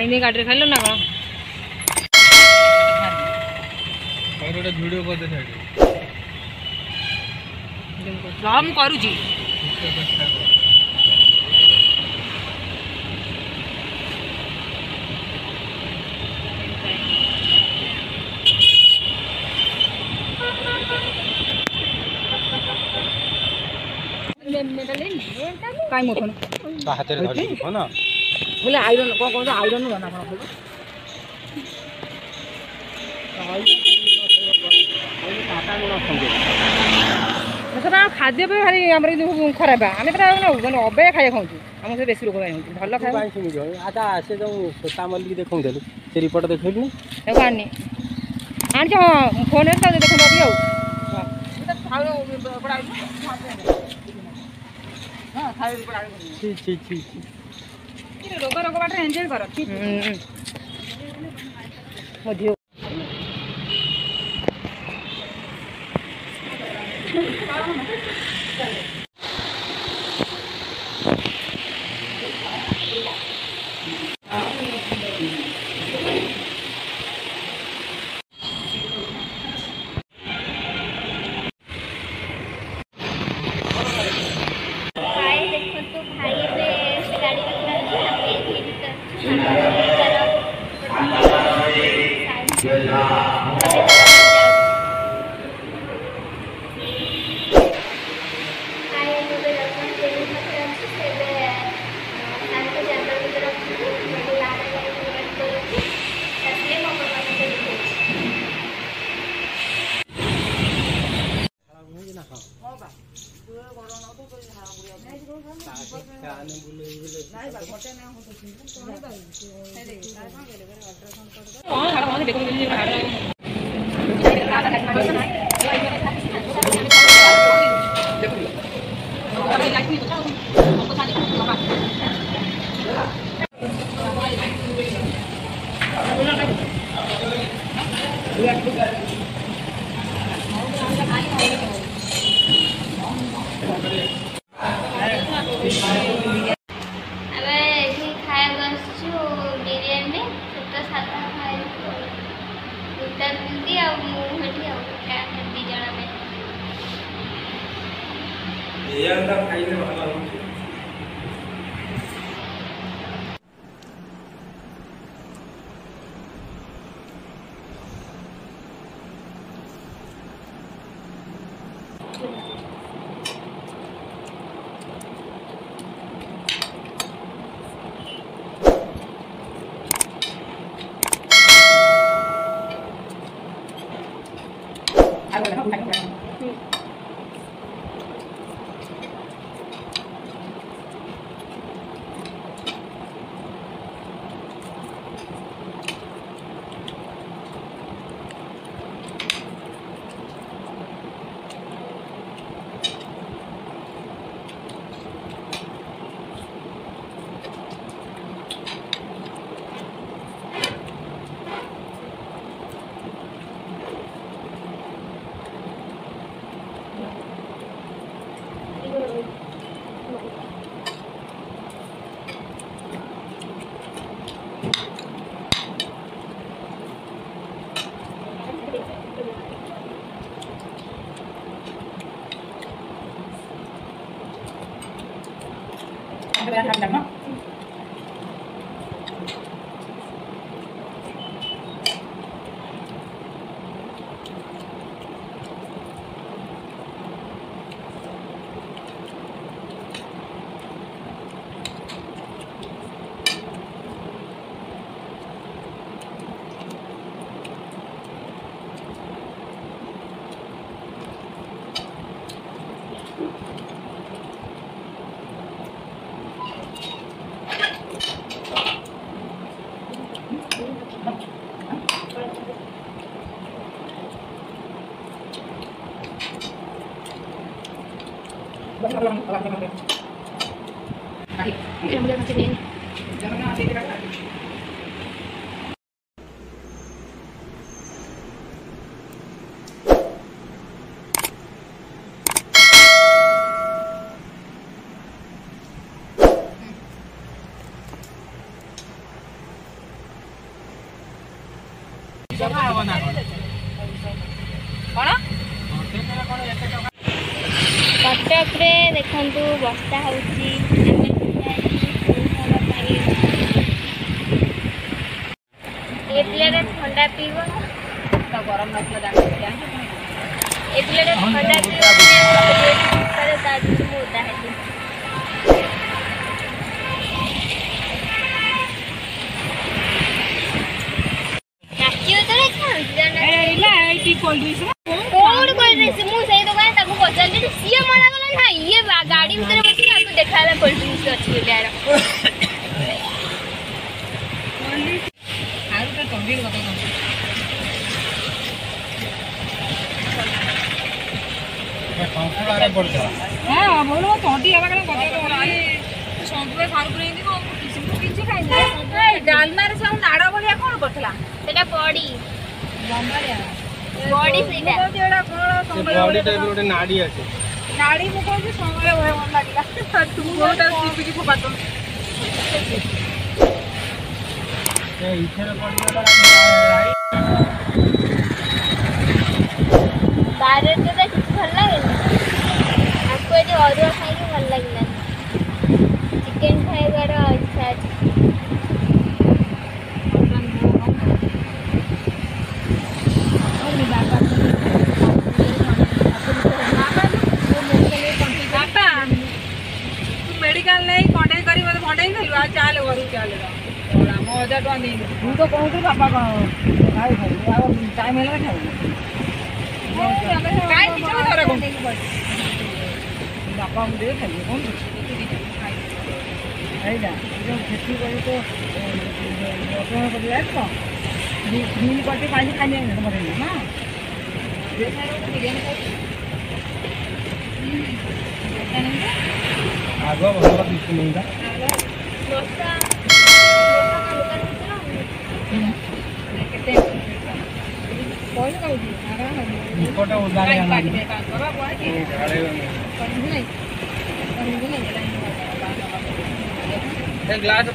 खाइनी गाड़ी खाइल ना कौन और गोटे वीडियो कर दे हम करूची काय मोठं हाथ में धरि हो ना बोले आयरन कौन कौन आयरन बना कौन खाद्य पे भारी आम खराब आम मैंने अबे खाए खाऊँ आम से बेसी रोग भल खाए आजा से जो सोता मल्लिक देखो से रिपोर्ट देखनी आनी आनी हाँ फोन देखो रोग रोग बाट एंजॉय कर कटक देखु वर्षा हो ठंडा पीब गरम नसला ए प्लेट ठंडा पीब ओदा है गाड़ी भीतर बस देखा कोल्ड ड्रिंक्स अच्छी डालमा नाड़ भाया कौन करता बड़ी बड़ी नाड़ी अच्छे नाड़ी मुझे समय भय मन लगे तुम गोटा सीपी फोपात बारे तो कुछ भल लगे आपको ये अरुआ खाई भल लगे चिकेन खाइबार इच्छा अच्छे मेडिकल नहीं कंटेक्ट करी मत भंडे ही आ चल घर चल हम 1000 टका नहीं तू तो कहू बापा कौन खाई खाई टाइम है खाई काय किछ धरे कोन बापा मुझे खाई कोन आइला जो खेती करी तो अपना कर ले तो नील पट्टी पानी खाने नहीं मरे ना आगो भलो दिसु नहीं था दोस्ता केते कोई का उदी आगा निकोटा उदारे काट दे का करा बोल के झाड़े नहीं नहीं नहीं एक ग्लास